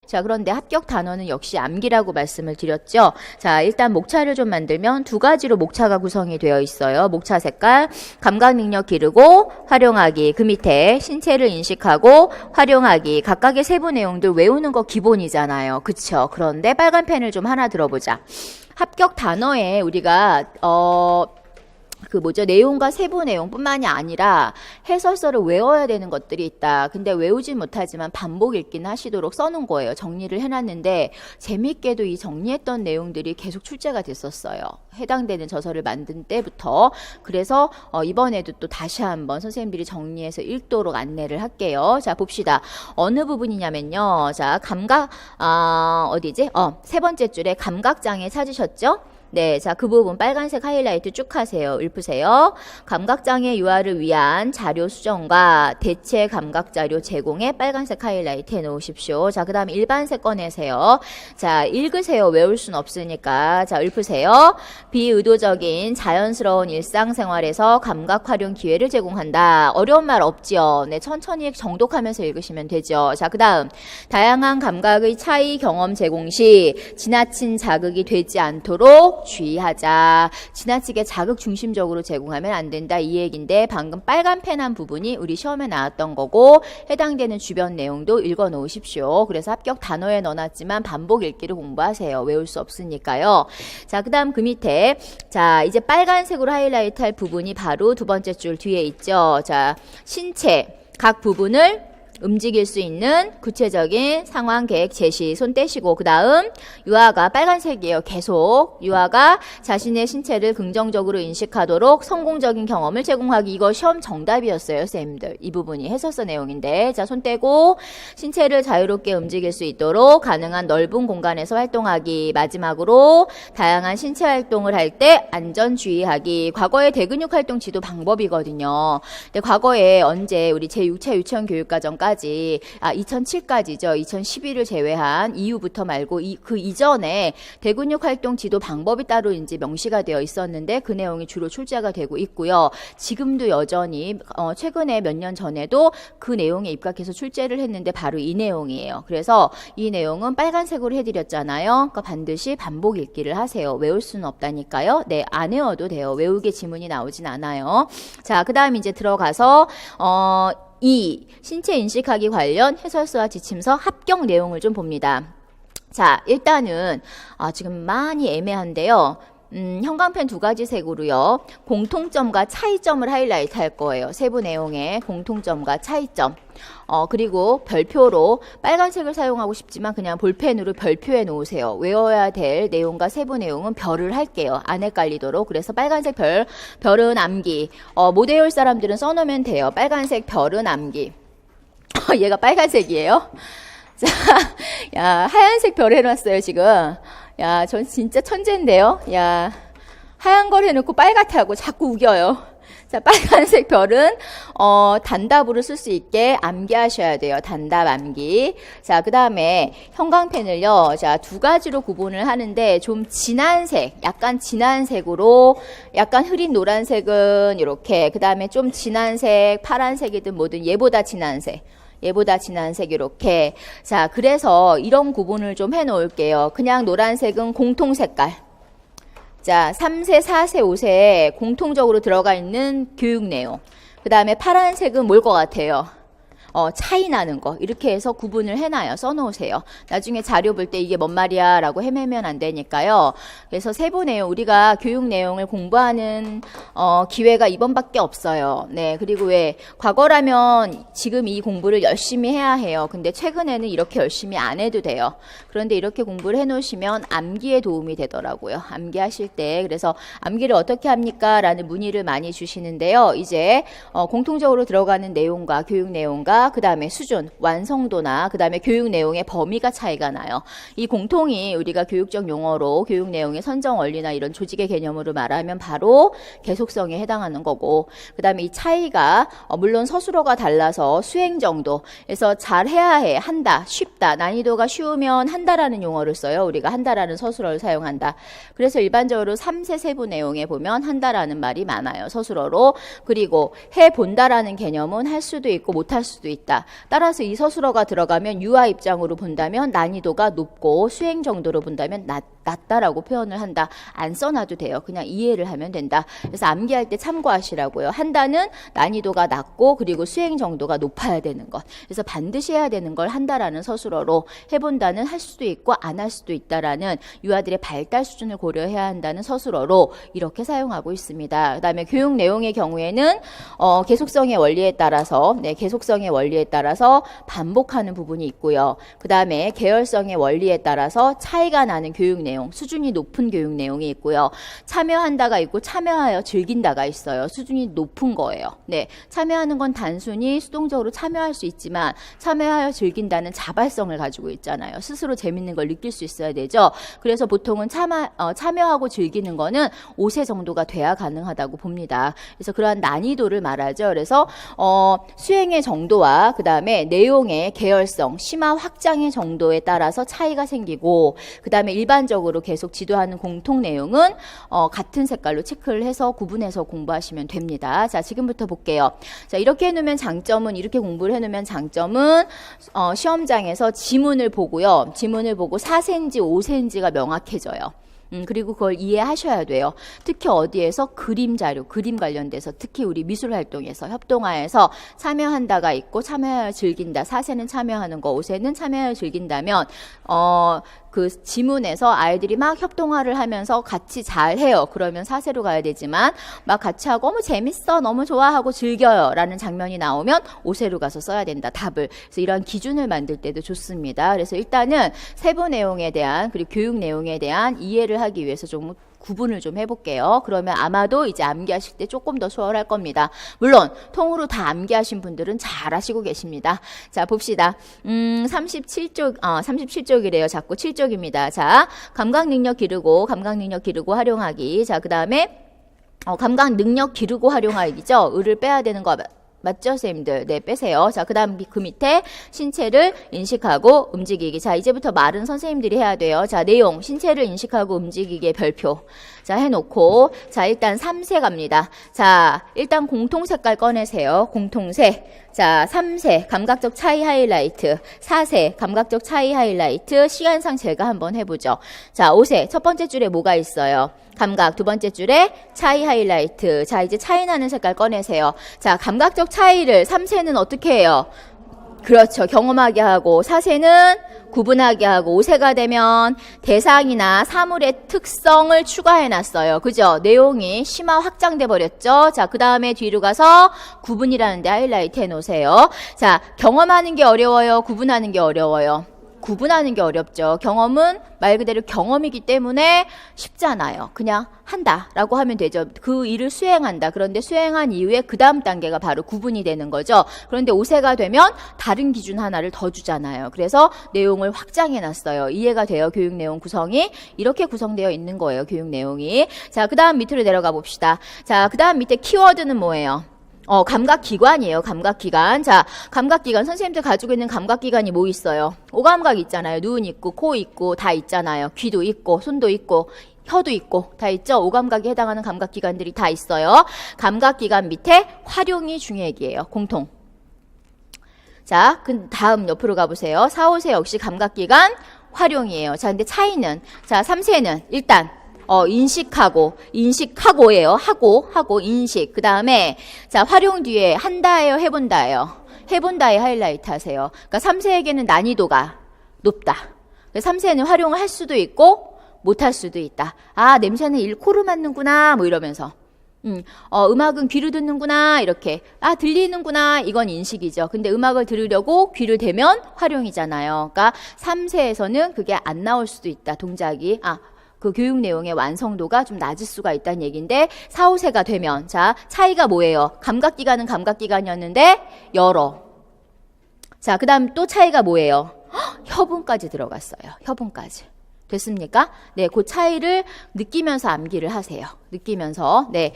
자, 그런데 합격 단어는 역시 암기라고 말씀을 드렸죠. 자, 일단 목차를 좀 만들면 두 가지로 목차가 구성이 되어 있어요. 목차 색깔, 감각 능력 기르고 활용하기. 그 밑에 신체를 인식하고 활용하기. 각각의 세부 내용들 외우는 거 기본이잖아요. 그쵸? 그런데 빨간 펜을 좀 하나 들어보자. 합격 단어에 우리가 내용과 세부 내용뿐만이 아니라 해설서를 외워야 되는 것들이 있다. 근데 외우진 못하지만 반복 읽기는 하시도록 써놓은 거예요. 정리를 해놨는데 재밌게도 이 정리했던 내용들이 계속 출제가 됐었어요. 해당되는 저서를 만든 때부터. 그래서 이번에도 또 다시 한번 선생님들이 정리해서 읽도록 안내를 할게요. 자, 봅시다. 어느 부분이냐면요. 자, 감각, 어디지? 세 번째 줄에 감각장애 찾으셨죠? 네, 자, 그 부분 빨간색 하이라이트 쭉 하세요. 읊으세요. 감각장애 유아를 위한 자료 수정과 대체 감각자료 제공에 빨간색 하이라이트 해놓으십시오. 자, 그 다음에 일반색 꺼내세요. 자, 읽으세요. 외울 순 없으니까. 자, 읊으세요. 비의도적인 자연스러운 일상생활에서 감각 활용 기회를 제공한다. 어려운 말 없지요. 네, 천천히 정독하면서 읽으시면 되죠. 자, 그 다음 다양한 감각의 차이 경험 제공 시 지나친 자극이 되지 않도록 주의하자. 지나치게 자극 중심적으로 제공하면 안 된다. 이 얘기인데 방금 빨간 펜한 부분이 우리 시험에 나왔던 거고 해당되는 주변 내용도 읽어 놓으십시오. 그래서 합격 단어에 넣어놨지만 반복 읽기를 공부하세요. 외울 수 없으니까요. 자, 그 다음 그 밑에 자, 이제 빨간색으로 하이라이트 할 부분이 바로 두 번째 줄 뒤에 있죠. 자, 신체 각 부분을 움직일 수 있는 구체적인 상황 계획 제시. 손 떼시고 그 다음 유아가 빨간색이에요. 계속 유아가 자신의 신체를 긍정적으로 인식하도록 성공적인 경험을 제공하기. 이거 시험 정답이었어요, 쌤들. 이 부분이 해설서 내용인데 자, 손 떼고 신체를 자유롭게 움직일 수 있도록 가능한 넓은 공간에서 활동하기. 마지막으로 다양한 신체 활동을 할 때 안전 주의하기. 과거의 대근육 활동 지도 방법이거든요. 근데 과거에 언제 우리 제6차 유치원 교육과정까지 2007까지죠. 2011을 제외한 이후부터 말고 그 이전에 대근육 활동 지도 방법이 따로 이제 명시가 되어 있었는데 그 내용이 주로 출제가 되고 있고요. 지금도 여전히 최근에 몇 년 전에도 그 내용에 입각해서 출제를 했는데 바로 이 내용이에요. 그래서 이 내용은 빨간색으로 해드렸잖아요. 그러니까 반드시 반복 읽기를 하세요. 외울 수는 없다니까요. 네, 안 외워도 돼요. 외우게 지문이 나오진 않아요. 자, 그 다음 이제 들어가서 신체 인식하기 관련 해설서와 지침서 합격 내용을 좀 봅니다. 자, 일단은 지금 많이 애매한데요. 형광펜 두 가지 색으로요. 공통점과 차이점을 하이라이트 할 거예요. 세부 내용의 공통점과 차이점. 그리고 별표로 빨간색을 사용하고 싶지만 그냥 볼펜으로 별표해 놓으세요. 외워야 될 내용과 세부 내용은 별을 할게요. 안 헷갈리도록. 그래서 빨간색 별은 암기. 못 외울 사람들은 써놓으면 돼요. 빨간색 별은 암기. 얘가 빨간색이에요. 자, 야, 하얀색 별 해놨어요, 지금. 야, 전 진짜 천재인데요. 야, 하얀 걸 해놓고 빨갛게 하고 자꾸 우겨요. 자, 빨간색 별은 단답으로 쓸 수 있게 암기하셔야 돼요. 단답 암기. 자, 그 다음에 형광펜을요. 자, 두 가지로 구분을 하는데 좀 진한 색, 약간 진한 색으로 약간 흐린 노란색은 이렇게, 그 다음에 좀 진한 색, 파란색이든 뭐든 얘보다 진한 색. 얘보다 진한 색 이렇게. 자, 그래서 이런 구분을 좀 해놓을게요. 그냥 노란색은 공통 색깔. 자, 3세, 4세, 5세에 공통적으로 들어가 있는 교육 내용. 그 다음에 파란색은 뭘 것 같아요? 차이 나는 거. 이렇게 해서 구분을 해놔요. 써놓으세요. 나중에 자료 볼 때 이게 뭔 말이야 라고 헤매면 안 되니까요. 그래서 세부 내용, 우리가 교육 내용을 공부하는 기회가 이번밖에 없어요. 네, 그리고 왜 과거라면 지금 이 공부를 열심히 해야 해요. 근데 최근에는 이렇게 열심히 안 해도 돼요. 그런데 이렇게 공부를 해놓으시면 암기에 도움이 되더라고요. 암기하실 때. 그래서 암기를 어떻게 합니까? 라는 문의를 많이 주시는데요. 이제 공통적으로 들어가는 내용과 교육 내용과 그 다음에 수준, 완성도나 그 다음에 교육 내용의 범위가 차이가 나요. 이 공통이 우리가 교육적 용어로 교육 내용의 선정 원리나 이런 조직의 개념으로 말하면 바로 계속성에 해당하는 거고, 그 다음에 이 차이가 물론 서술어가 달라서 수행 정도에서 잘해야 해, 한다, 쉽다, 난이도가 쉬우면 한다라는 용어를 써요. 우리가 한다라는 서술어를 사용한다. 그래서 일반적으로 3세 세부 내용에 보면 한다라는 말이 많아요. 서술어로. 그리고 해본다라는 개념은 할 수도 있고 못할 수도 수도 있다. 따라서 이 서술어가 들어가면 유아 입장으로 본다면 난이도가 높고 수행 정도로 본다면 낮다라고 표현을 한다. 안 써놔도 돼요. 그냥 이해를 하면 된다. 그래서 암기할 때 참고하시라고요. 한다는 난이도가 낮고 그리고 수행 정도가 높아야 되는 것. 그래서 반드시 해야 되는 걸 한다라는 서술어로, 해본다는 할 수도 있고 안 할 수도 있다라는 유아들의 발달 수준을 고려해야 한다는 서술어로 이렇게 사용하고 있습니다. 그 다음에 교육 내용의 경우에는 계속성의 원리에 따라서 계속성의 원리에 따라서 반복하는 부분이 있고요. 그 다음에 계열성의 원리에 따라서 차이가 나는 교육 내용, 수준이 높은 교육 내용이 있고요. 참여한다가 있고 참여하여 즐긴다가 있어요. 수준이 높은 거예요. 참여하는 건 단순히 수동적으로 참여할 수 있지만 참여하여 즐긴다는 자발성을 가지고 있잖아요. 스스로 재밌는 걸 느낄 수 있어야 되죠. 그래서 보통은 참여하고 즐기는 거는 5세 정도가 돼야 가능하다고 봅니다. 그래서 그러한 난이도를 말하죠. 그래서 수행의 정도와 그 다음에 내용의 계열성, 심화 확장의 정도에 따라서 차이가 생기고, 그 다음에 일반적으로 계속 지도하는 공통 내용은 같은 색깔로 체크를 해서 구분해서 공부하시면 됩니다. 자, 지금부터 볼게요. 자, 이렇게 해놓으면 장점은, 이렇게 공부를 해놓으면 장점은 시험장에서 지문을 보고요. 지문을 보고 4cm, 5cm가 명확해져요. 그리고 그걸 이해하셔야 돼요. 특히 어디에서 그림 자료, 그림 관련돼서 특히 우리 미술활동에서 협동화에서 참여한다가 있고 참여하여 즐긴다. 4세는 참여하는 거, 5세는 참여하여 즐긴다면 그 지문에서 아이들이 막 협동화를 하면서 같이 잘 해요. 그러면 4세로 가야 되지만 막 같이 하고 너무 재밌어, 너무 좋아하고 즐겨요 라는 장면이 나오면 5세로 가서 써야 된다. 답을. 그래서 이런 기준을 만들 때도 좋습니다. 그래서 일단은 세부 내용에 대한, 그리고 교육 내용에 대한 이해를 하기 위해서 좀 구분을 좀 해볼게요. 그러면 아마도 이제 암기하실 때 조금 더 수월할 겁니다. 물론 통으로 다 암기하신 분들은 잘 하시고 계십니다. 자, 봅시다. 37쪽이래요. 자꾸 7쪽입니다. 자, 감각 능력 기르고 활용하기. 자, 그 다음에 감각 능력 기르고 활용하기죠. 을을 빼야 되는 거 맞죠, 선생님들? 네, 빼세요. 자, 그 다음 그 밑에 신체를 인식하고 움직이기. 자, 이제부터 말은 선생님들이 해야 돼요. 자, 내용, 신체를 인식하고 움직이기의 별표. 자, 해놓고. 자, 일단 3세 갑니다. 자, 일단 공통 색깔 꺼내세요. 공통색. 자, 3세, 감각적 차이 하이라이트. 4세, 감각적 차이 하이라이트. 시간상 제가 한번 해보죠. 자, 5세, 첫 번째 줄에 뭐가 있어요? 감각, 두 번째 줄에 차이 하이라이트. 자, 이제 차이 나는 색깔 꺼내세요. 자, 감각적 차이를 3세는 어떻게 해요? 그렇죠. 경험하게 하고, 4세는 구분하게 하고, 5세가 되면 대상이나 사물의 특성을 추가해놨어요. 그죠? 내용이 심화 확장돼 버렸죠? 자, 그 다음에 뒤로 가서 구분이라는데 하이라이트 해놓으세요. 자, 경험하는 게 어려워요? 구분하는 게 어려워요? 구분하는 게 어렵죠. 경험은 말 그대로 경험이기 때문에 쉽잖아요. 그냥 한다라고 하면 되죠. 그 일을 수행한다. 그런데 수행한 이후에 그 다음 단계가 바로 구분이 되는 거죠. 그런데 5세가 되면 다른 기준 하나를 더 주잖아요. 그래서 내용을 확장해놨어요. 이해가 돼요. 교육 내용 구성이 이렇게 구성되어 있는 거예요. 교육 내용이. 자, 그 다음 밑으로 내려가 봅시다. 자, 그 다음 밑에 키워드는 뭐예요? 감각기관이에요. 감각기관. 자, 감각기관. 선생님들 가지고 있는 감각기관이 뭐 있어요? 오감각 있잖아요. 눈 있고, 코 있고, 다 있잖아요. 귀도 있고, 손도 있고, 혀도 있고, 다 있죠? 오감각에 해당하는 감각기관들이 다 있어요. 감각기관 밑에 활용이 중요해기예요. 공통. 자, 그 다음 옆으로 가보세요. 4, 5세 역시 감각기관 활용이에요. 자, 근데 차이는, 자, 3세는 일단, 인식하고예요. 하고, 인식. 그 다음에, 자, 활용 뒤에 한다예요, 해본다예요. 해본다에 하이라이트 하세요. 그러니까 3세에게는 난이도가 높다. 3세는 활용을 할 수도 있고, 못 할 수도 있다. 아, 냄새는 코로 맡는구나, 뭐 이러면서. 음악은 귀로 듣는구나, 이렇게. 아, 들리는구나, 이건 인식이죠. 근데 음악을 들으려고 귀를 대면 활용이잖아요. 그러니까 3세에서는 그게 안 나올 수도 있다, 동작이. 그 교육 내용의 완성도가 좀 낮을 수가 있다는 얘기인데 4, 5세가 되면 자, 차이가 뭐예요? 감각기관은 감각기관이었는데 여러. 자, 그 다음 또 차이가 뭐예요? 혀분까지 들어갔어요. 혀분까지. 됐습니까? 네, 그 차이를 느끼면서 암기를 하세요. 느끼면서. 네.